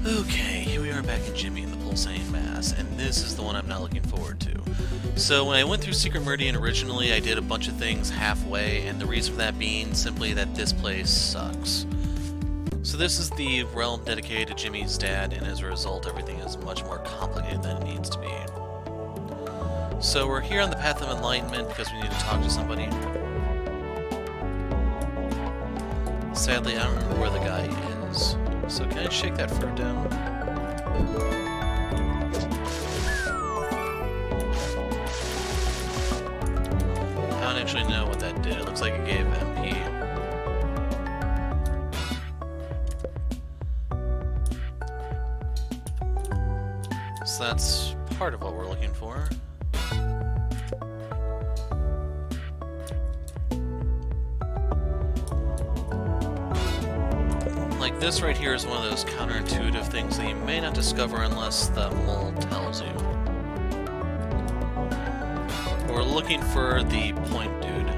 Okay, here we are back in Jimmy and the Pulsating Mass, and this is the one I'm not looking forward to. So when I went through Secret Meridian originally, I did a bunch of things halfway, and the reason for that being simply that this place sucks. So this is the realm dedicated to Jimmy's dad, and as a result, everything is much more complicated than it needs to be. So we're here on the Path of Enlightenment because we need to talk to somebody. Sadly, I don't remember where the guy is. So can I shake that fruit down? I don't actually know what that did. It looks like it gave MP. So that's part of what we're looking for. Like this right here is one of those counterintuitive things that you may not discover unless the mole tells you. We're looking for the point dude.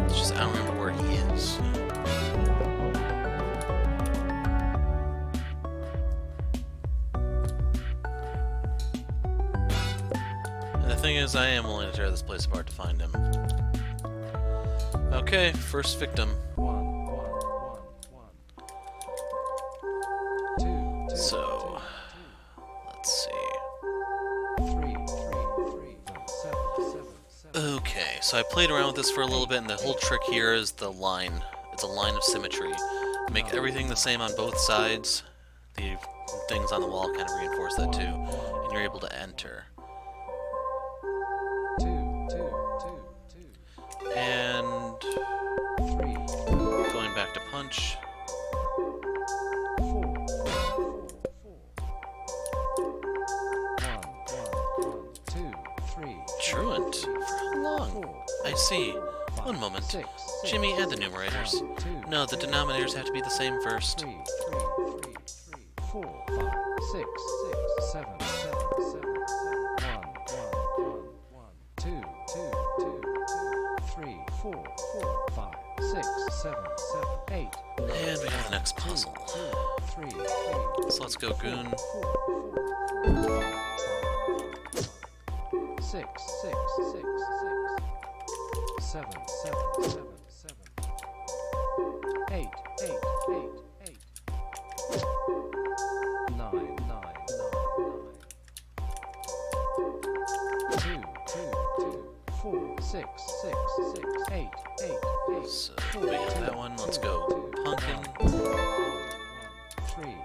It's just I don't remember where he is. And the thing is, I am willing to tear this place apart to find him. Okay, first victim. So, let's see. Okay, so I played around with this for a little bit, and the whole trick here is the line. It's a line of symmetry. Make everything the same on both sides. The things on the wall kind of reinforce that too, and you're able to enter. And going back to punch. Truant? For how long? I see. One moment. Jimmy, add the numerators. No, the denominators have to be the same first. 3, 4, 5, 6, 7, 7, 1, 2, 3, 4, 5, 6, 7, 8. And we have the next puzzle. So let's go, Goon. 6, 6, 6, 7, 7, 7, 8, 8, 8, 8. 9, 9, 9, 9. 2, 4, 6, 6, 6, 8, 8, 8. So we have that one. Let's go. Pumpkin. 3,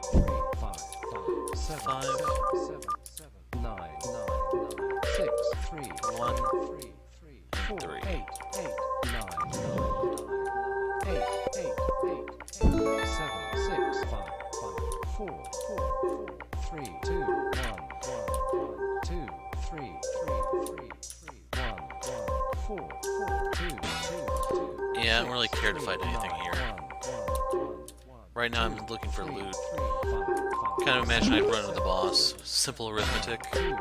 5, 7, 5. 9, 9, 6, 3, 1, 4, 3. 8, 8, 9, 8, 8, 8, 7, 6, 5, 4, 3, 2, 1, 2, 3, 1, 4, 2, 2. Yeah, I don't really care to fight anything here. Right now I'm looking for loot. Kind of imagine I'd run into the boss. Simple arithmetic. 2, 1,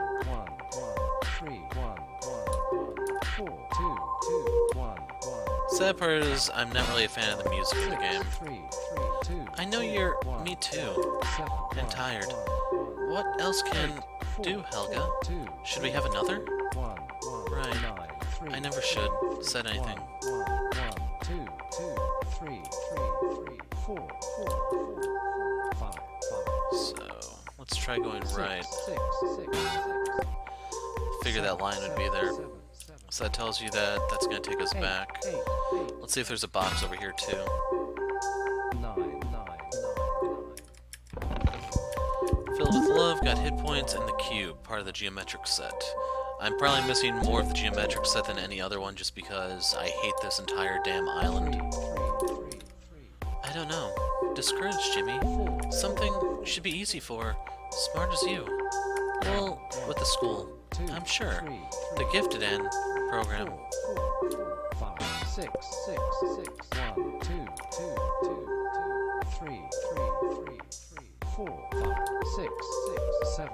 3, 1, 4, 2, 1. Sad part is, I'm not really a fan of the music in the game. 3, 2. I know you're... me too. And tired. What else can do, Helga? Should we have another? Right. I never should. Said anything. 1, 2, 3, 4, 5. So, let's try going right. 6. Figure that line would be there. So that tells you that that's going to take us back. Let's see if there's a box over here too. 9. Filled with love, got hit points, and the cube, part of the geometric set. I'm probably missing more of the geometric set than any other one just because I hate this entire damn island. I don't know. Discouraged, Jimmy. Something should be easy for smart as you. Well, with the school, I'm sure. The Gifted End program. 5, 6, 1, 2, 3, 4, 5, 6, 7.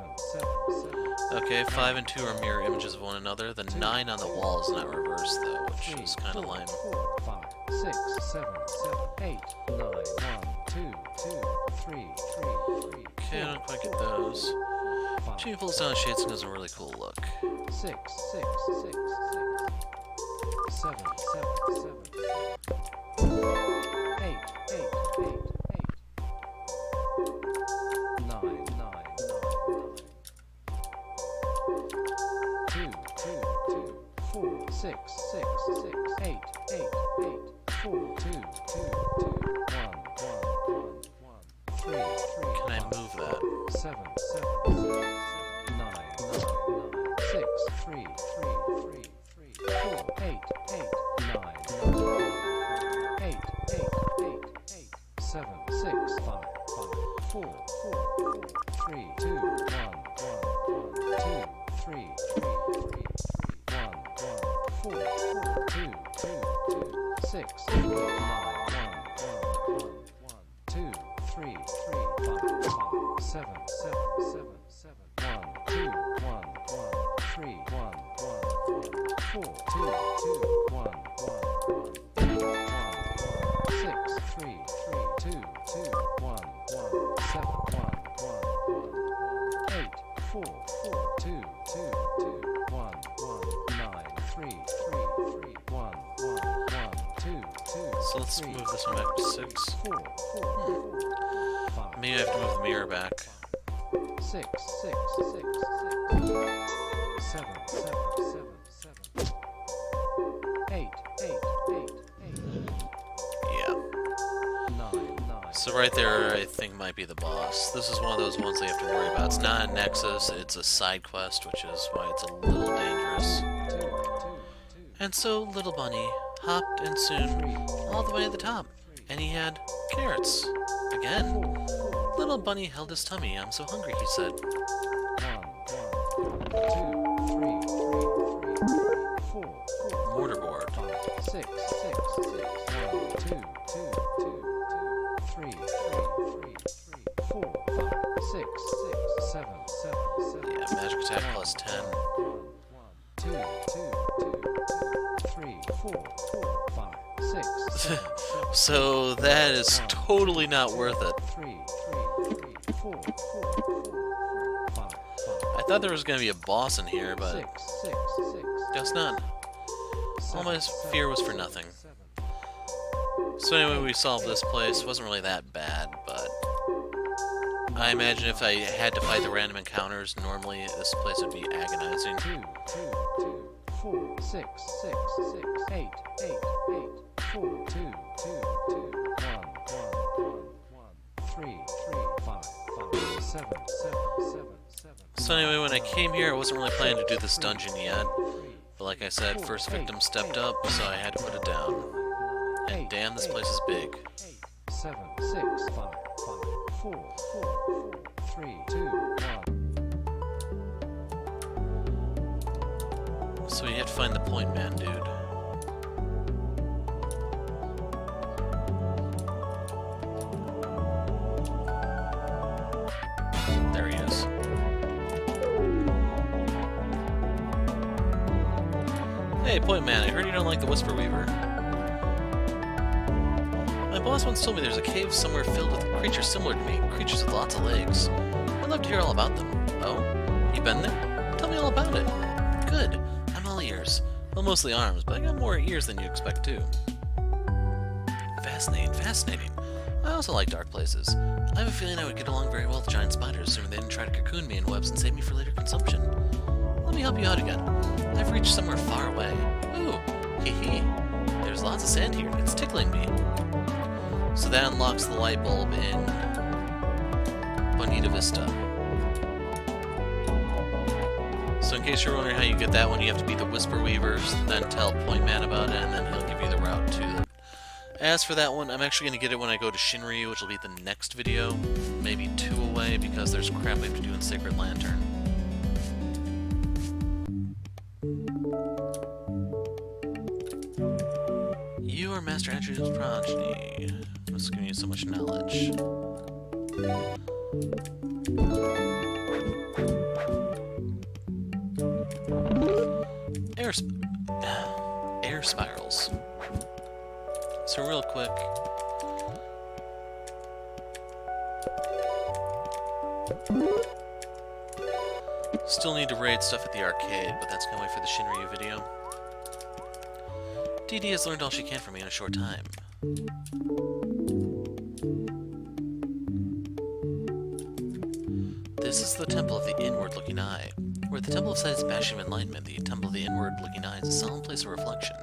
Okay, 5 and 2 are mirror images of one another. The 9 on the wall is not reversed though, which is kind of lame. 4, 5, 6, 7, 8, 9, 1, 2, Okay, I don't quite get those. She pulls down shades and does a really cool look. 6, 6, 6, 7, 7, 7, 8, 8, 8, 8, 9, 9, 9, 2, 2, 2, 4, 6, 6, 6, 8, 8, 8, 4, 2, 2, 2, 1, 1, 3, 3, Can I move that? 7, 7, 7, 9, 9, 6, 3, 3, 3, 3, 4, 8, 8, 9, 8, 8, 8, 8, 7, 6, 5, 5, 4, 4, 4, 3, 2, 1, 1, 2, 3, 3, 3, 1, 1, 4, 4, 2, 2, 2, 6, 9, 1, 2, 3, 3, 5, 5, 7, 7, 7, 7, 1, 2, 1, 3, 1, 4, 2, 2, 1, 6, 3, 3, 2, 2, 1, 7, 8, 4, 4, 2, 2, 2, 1, 9, 3, 3, 3, 1, 2, 2. So let's move this one back to 6. 4, 4, 5. Maybe I have to move the mirror back. 6, 6, 6, 6, 7, 7, 7, 7, 8, 8, 8, 8, Yeah. 9, 9. So right there, I think might be the boss. This is one of those ones they have to worry about. It's not a Nexus, it's a side quest, which is why it's a little dangerous. 2, 2, 2. And so Little Bunny hopped and soon all the way to the top. And he had carrots. Again. Little Bunny held his tummy. I'm so hungry, he said. 1, 2, 3, 4, 4, Mortarboard. 5, 6, 6, 6, 1, 2, 2, 2, 2, 3, 3, 3, 3, 4, 5, 6, 6, 7, 7, 7. Yeah, magic attack plus 10. 2, 2, 2, 3, 4, 4, 5, 6, 7, 7. So that is totally not worth it. 3, 3, 3, 4, 4, 4, 5, 5. I thought there was going to be a boss in here, but 6, 6, 6. guess not. All my fear was for nothing. So anyway, we solved this place. It wasn't really that bad, but I imagine if I had to fight the random encounters, normally this place would be agonizing. 2, 2, 2, 4, 6, 6, 6, 8, 8, 8, 4, 2, 2, 2, 1, 3, 3, 5, 5, 7, 7, 7, 7. So anyway, when I came here, I wasn't really planning to do this dungeon yet. But like I said, first victim stepped up, so I had to put it down. And damn, this place is big. 7, 6, 5, 5, 4, 4, 4, 3, 2, 1. So you have to find the point man, dude. There he is. Hey, point man, I heard you don't like the Whisper Weaver. My boss once told me there's a cave somewhere filled with creatures similar to me, creatures with lots of legs. I'd love to hear all about them. Oh? You been there? Tell me all about it. Good. I'm all ears. Well, mostly arms, but I got more ears than you expect, too. Fascinating, fascinating. I also like dark places. I have a feeling I would get along very well with giant spiders, assuming they didn't try to cocoon me in webs and save me for later consumption. Let me help you out again. I've reached somewhere far away. Ooh, hee hee. There's lots of sand here, and it's tickling me. So that unlocks the light bulb in Bonita Vista. So in case you're wondering how you get that one, you have to beat the Whisper Weavers, then tell Point Man about it, and then he'll give you the route to it. As for that one, I'm actually going to get it when I go to Shinryu, which will be the next video, maybe 2 away, because there's crap we have to do in Sacred Lantern. You are Master Andrew's progeny. It's giving you so much knowledge. Air spirals. So real quick, Still need to raid stuff at the arcade, but that's gonna wait for the Shinryu video. Dee Dee has learned all she can from me in a short time. This is the Temple of the Inward-Looking Eye. Where the Temple of Sight is a bastion of enlightenment, the Temple of the Inward-Looking Eye is a solemn place of reflection.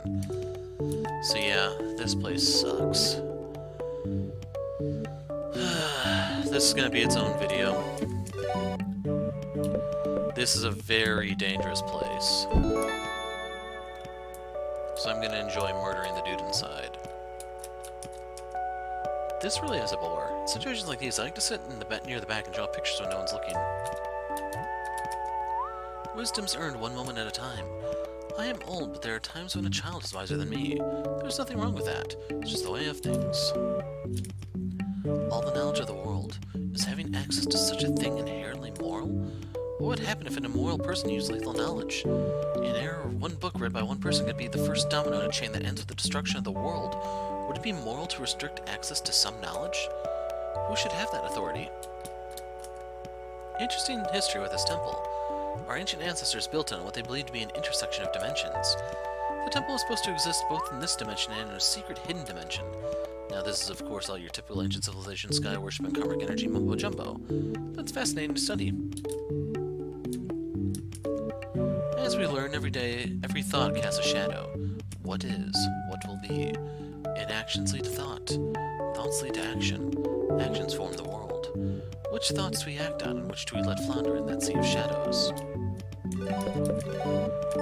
So yeah, this place sucks. This is gonna be its own video. This is a very dangerous place. So I'm gonna enjoy murdering the dude inside. This really is a bore. In situations like these, I like to sit in the near the back and draw pictures when no one's looking. Wisdom's earned one moment at a time. I am old, but there are times when a child is wiser than me. There's nothing wrong with that. It's just the way of things. All the knowledge of the world. Is having access to such a thing inherently moral? What would happen if an immoral person used lethal knowledge? An error of one book read by one person could be the first domino in a chain that ends with the destruction of the world. Would it be moral to restrict access to some knowledge? Who should have that authority? Interesting history with this temple. Our ancient ancestors built it on what they believed to be an intersection of dimensions. The temple is supposed to exist both in this dimension and in a secret hidden dimension. Now this is of course all your typical ancient civilization sky worship and karmic energy mumbo jumbo. But it's fascinating to study. As we learn every day, every thought casts a shadow. What is? What will be? Inactions lead to thought. Thoughts lead to action. Actions form the world. Which thoughts do we act on and which do we let flounder in that sea of shadows?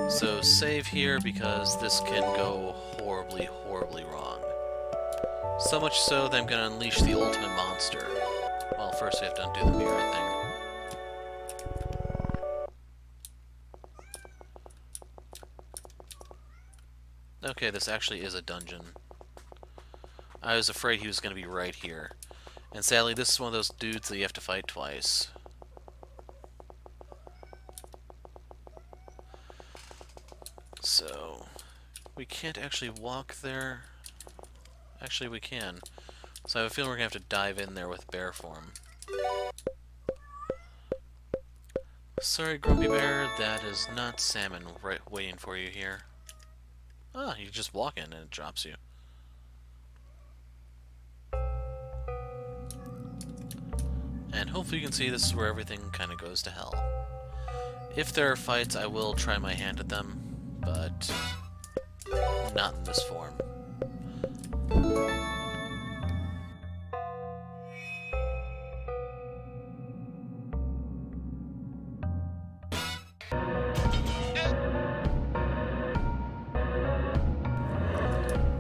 So save here because this can go horribly, horribly wrong. So much so that I'm going to unleash the ultimate monster. Well, first we have to undo the mirror thing. Okay, this actually is a dungeon. I was afraid he was going to be right here. And sadly, this is one of those dudes that you have to fight twice. So, we can't actually walk there. Actually, we can. So I have a feeling we're going to have to dive in there with bear form. Sorry, Grumpy Bear, that is not salmon waiting for you here. Ah, you just walk in and it drops you. And hopefully you can see this is where everything kind of goes to hell. If there are fights, I will try my hand at them, but not in this form.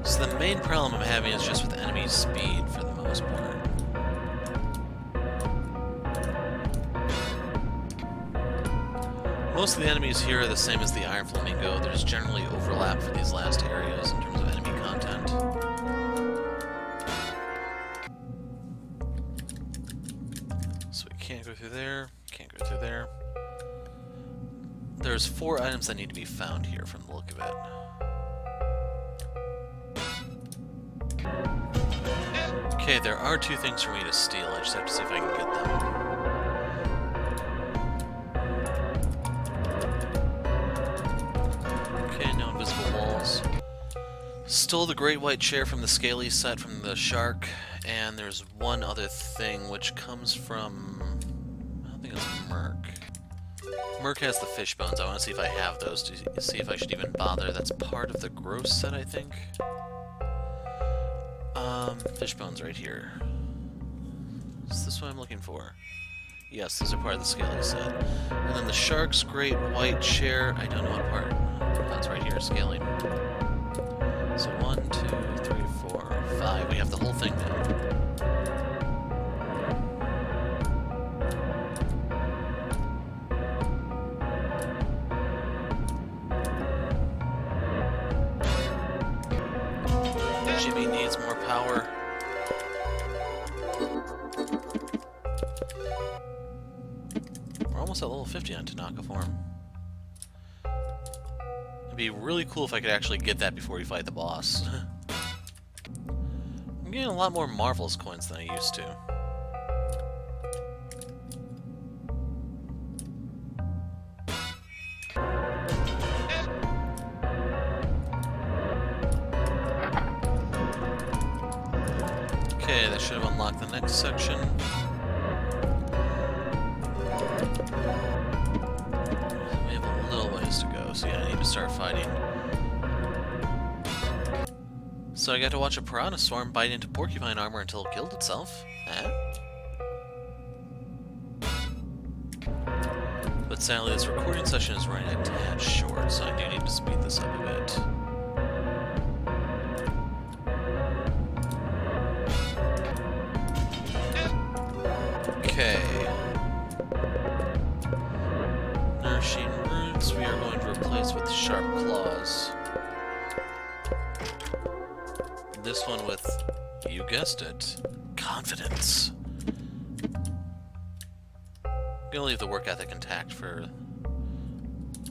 So the main problem I'm having is just with enemy speed for the most part. Most of the enemies here are the same as the Iron Flamingo. There's generally overlap for these last areas in terms of enemy content. So we can't go through there, can't go through there. There's 4 items that need to be found here from the look of it. Okay, there are 2 things for me to steal. I just have to see if I can get them. Stole the great white chair from the scaly set from the shark, and there's one other thing which comes from... I don't think it's Merc. Merc has the fish bones. I want to see if I have those to see if I should even bother. That's part of the gross set, I think. Fish bones right here. Is this what I'm looking for? Yes, these are part of the scaly set. And then the shark's great white chair. I don't know what part. That's right here, scaling. So 1, 2, 3, 4, 5. We have the whole thing now. Jimmy needs more power. We're almost at level 50 on Tanaka form. It'd be really cool if I could actually get that before we fight the boss. I'm getting a lot more Marvelous coins than I used to. Okay, that should have unlocked the next section. We have a little ways to go, so yeah, I need to start fighting. So I got to watch a piranha swarm bite into porcupine armor until it killed itself. Eh? But sadly, this recording session is running a tad short, so I do need to speed this up a bit. Okay. Nourishing roots we are going to replace with sharp claws. This one with, you guessed it, confidence. I'm gonna leave the work ethic intact for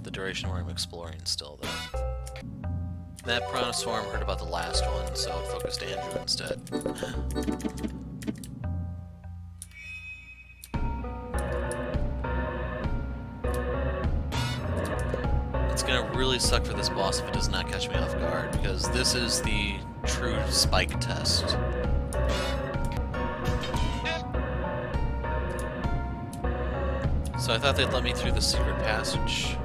the duration where I'm exploring still, though. That piranha swarm heard about the last one, so it focused Andrew instead. It's gonna really suck for this boss if it does not catch me off guard, because this is the true spike test. So I thought they'd let me through the secret passage.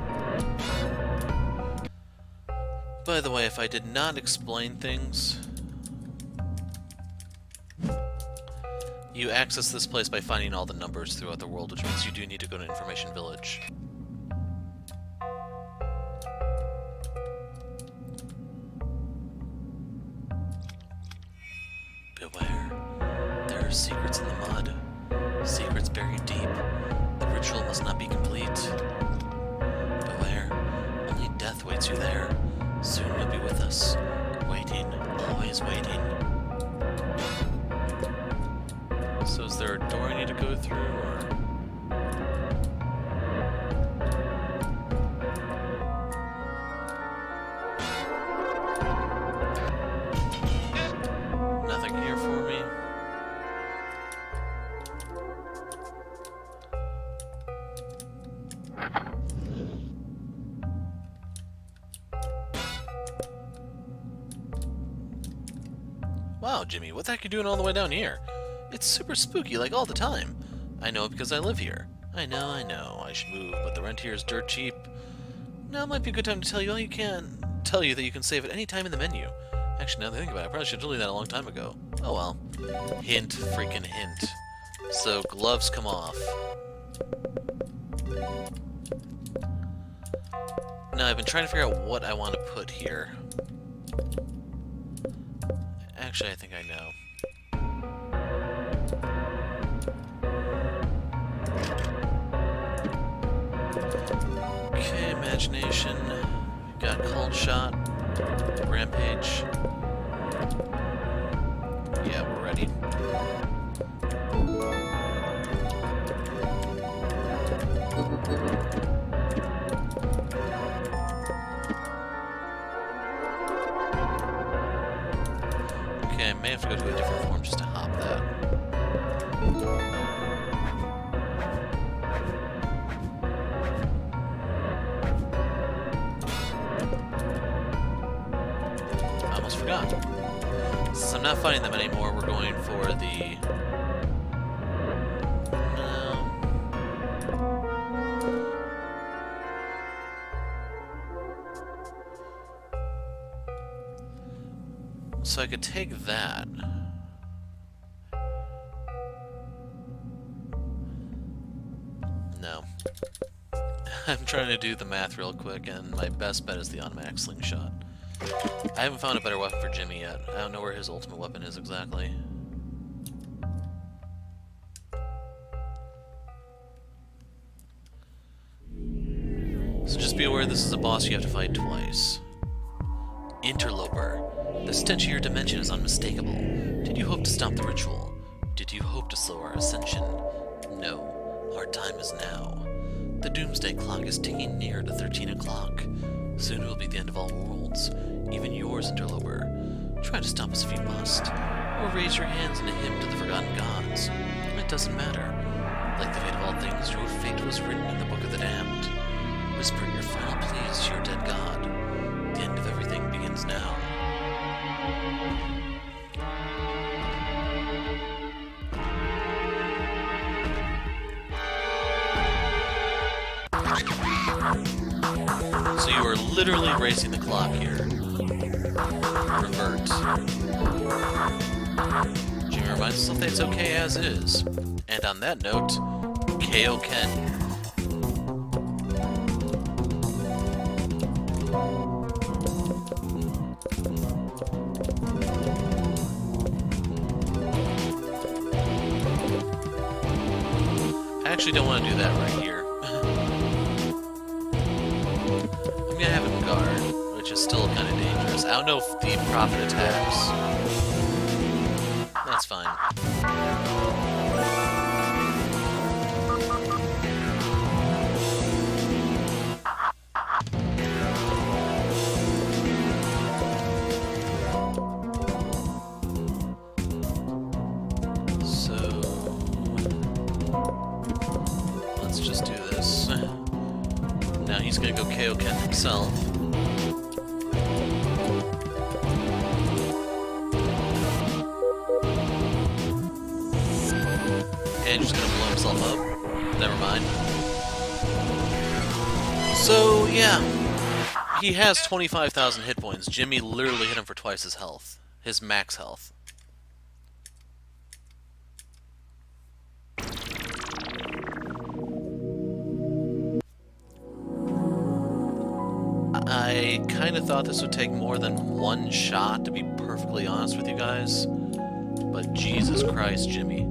By the way, if I did not explain things, you access this place by finding all the numbers throughout the world, which means you do need to go to Information Village. Beware. There are secrets in the mud. Secrets buried deep. The ritual must not be complete. Beware. Only death waits you there. Soon you'll be with us. Waiting. Always waiting. So is there a door I need to go through, or...? Nothing here for me? Wow, Jimmy, what the heck are you doing all the way down here? It's super spooky, like all the time. I know because I live here. I know, I should move, but the rent here is dirt cheap. Now might be a good time to tell you that you can save at any time in the menu. Actually, now that I think about it, I probably should have told you that a long time ago. Oh well. Hint, freaking hint. So, gloves come off. Now, I've been trying to figure out what I want to put here. Actually, I think I know. Okay, imagination. Got cold shot. Rampage. Yeah, we're ready. Okay, I may have to go to a different form just to hop that. I almost forgot. Since I'm not fighting them anymore, we're going for the... No. So I could take that. No. I'm trying to do the math real quick, and my best bet is the automatic slingshot. I haven't found a better weapon for Jimmy yet. I don't know where his ultimate weapon is exactly. So just be aware this is a boss you have to fight twice. Interloper. The stench of your dimension is unmistakable. Did you hope to stop the ritual? Did you hope to slow our ascension? No. Our time is now. The doomsday clock is ticking near to 13 o'clock. Soon it will be the end of all worlds, even yours, Interloper. Try to stop us if you must, or raise your hands in a hymn to the forgotten gods. It doesn't matter. Like the fate of all things, your fate was written in the Book of the Damned. Whisper your final pleas to your dead god. The end of everything begins now. literally racing the clock here. Revert. Jimmy reminds himself that it's okay as is. And on that note, KO Ken. I actually don't want to do that right here. I'm gonna have him guard, which is still kind of dangerous. I don't know if the Prophet attacks. That's fine. Just do this. Now he's gonna go KO Ken himself. And he's gonna blow himself up. Never mind. So, yeah. He has 25,000 hit points. Jimmy literally hit him for twice his health. His max health. I kind of thought this would take more than one shot, to be perfectly honest with you guys. But Jesus Christ, Jimmy.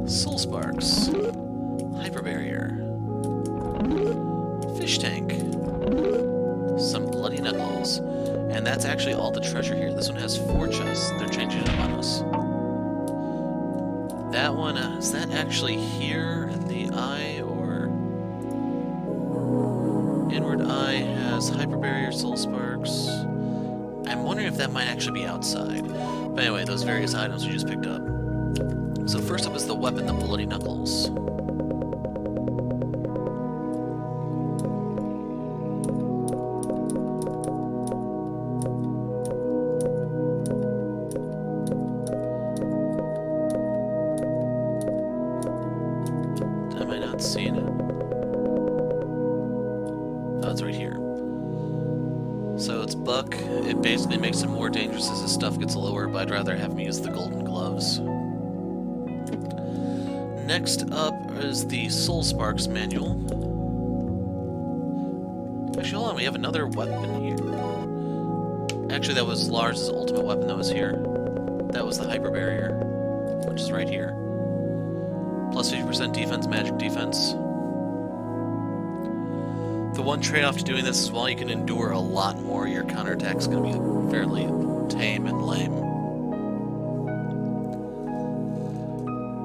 Soul Sparks. Hyper Barrier. Fish Tank. Some Bloody Knuckles. And that's actually all the treasure here. This one has 4 chests. They're changing it up on us. That one, is that actually here in the eye, or... Inward Eye has Hyper Barrier, Soul Sparks. I'm wondering if that might actually be outside. But anyway, those various items we just picked up. So first up is the weapon, the Bloody Knuckles. Am I not seeing it? Oh, it's right here. So it's Buck. It basically makes him more dangerous as his stuff gets lower, but I'd rather have him use the golden gloves. Next up is the Soul Sparks manual. Actually, hold on, we have another weapon here. Actually, that was Lars' ultimate weapon that was here. That was the Hyper Barrier, which is right here. Plus 50% defense, magic defense. The one trade-off to doing this is while you can endure a lot more, your counterattack's going to be fairly tame and lame.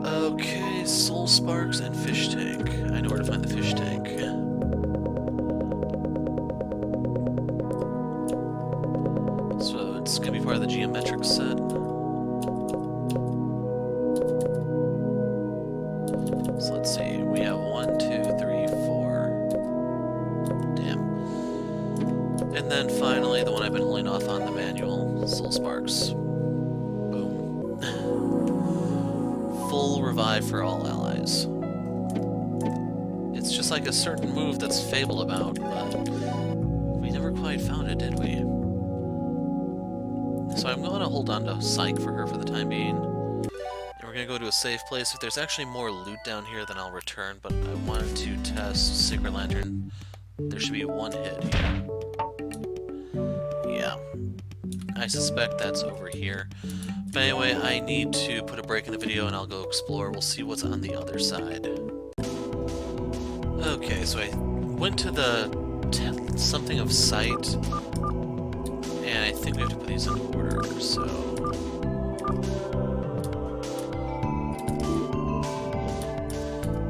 Okay, Soul Sparks and Fish Tank. I know where to find the Fish Tank. So it's going to be part of the geometric set. So let's see, we have 1, 2, 3, 4. Damn. And then finally, the one I've been holding off on, the manual, Soul Sparks. Boom. Full revive for all allies. It's just like a certain move that's fabled about, but we never quite found it, did we? So I'm going to hold on to Psych for her for the time being. And we're going to go to a safe place. If there's actually more loot down here, then I'll return, but I wanted to test Secret Lantern. There should be 1 hit here. Yeah. I suspect that's over here. But anyway, I need to put a break in the video and I'll go explore. We'll see what's on the other side. Okay, so I went to the something of sight. And I think we have to put these in order, so...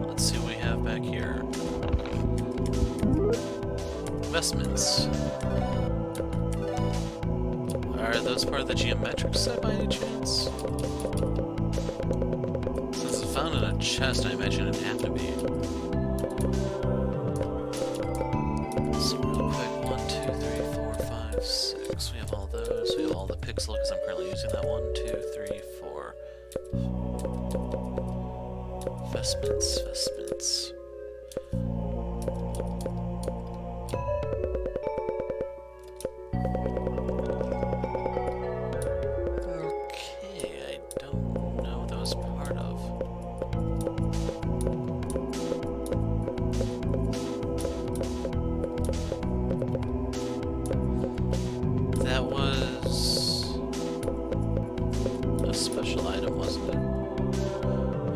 Let's see what we have back here. Investments. Are those part of the geometric set by any chance? Since it's found in a chest, I imagine it'd have to be. So real quick, 1, 2, 3, 4, 5, 6. We have all those. We have all the pixel because I'm currently using that. 1, 2, 3, 4. Vestments.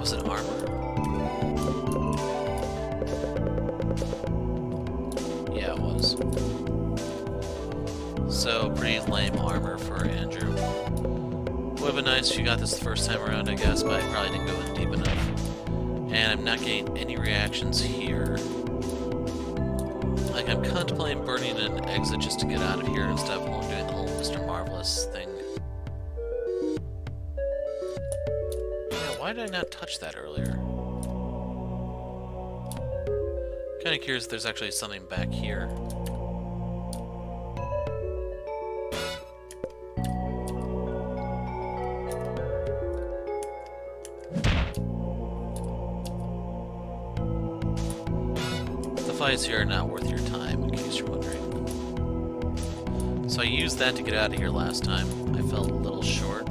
Was it armor? Yeah, it was. So, pretty lame armor for Andrew. Would have been nice if you got this the first time around, I guess, but I probably didn't go in deep enough. And I'm not getting any reactions here. Like, I'm contemplating burning an exit just to get out of here instead of doing the whole Mr. Marvelous thing. Yeah, why did I not touch that earlier? Kinda curious if there's actually something back here. The fights here are not worth your time, in case you're wondering. So I used that to get out of here last time. I felt a little short.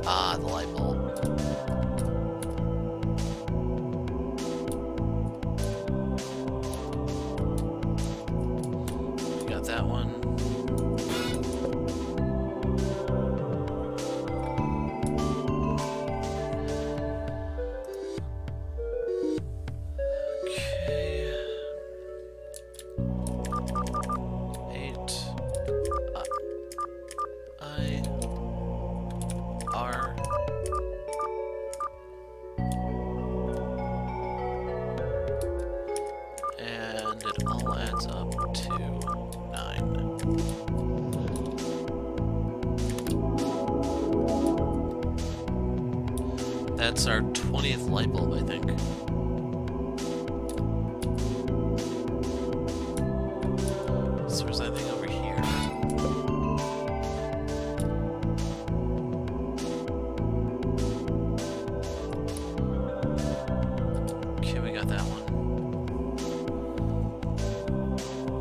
Ah, the light bulb. We got that one. Okay. 8. R. And it all adds up to 9. That's our 20th light bulb, I think. So there's anything over here? Okay, we got that one.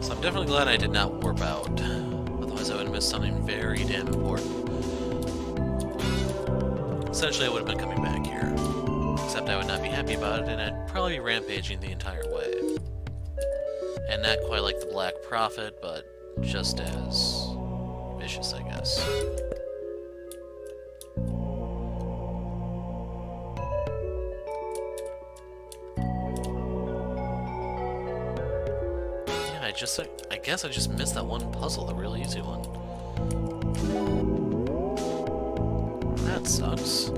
So I'm definitely glad I did not warp out. Otherwise I would have missed something very damn important. Essentially I would have been coming back here. Except I would not be happy about it and I'd probably be rampaging the entire way. And not quite like the Black Prophet, but just as vicious, I guess. Yeah, I guess I just missed that one puzzle, the real easy one. That sucks.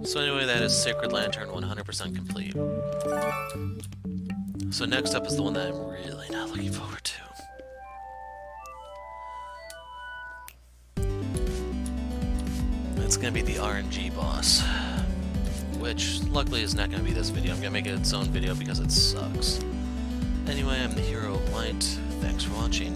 So anyway, that is Sacred Lantern 100% complete. So next up is the one that I'm really not looking forward to. It's gonna be the RNG boss. Which, luckily, is not gonna be this video. I'm gonna make it its own video because it sucks. Anyway, I'm the Hero of Light. Thanks for watching.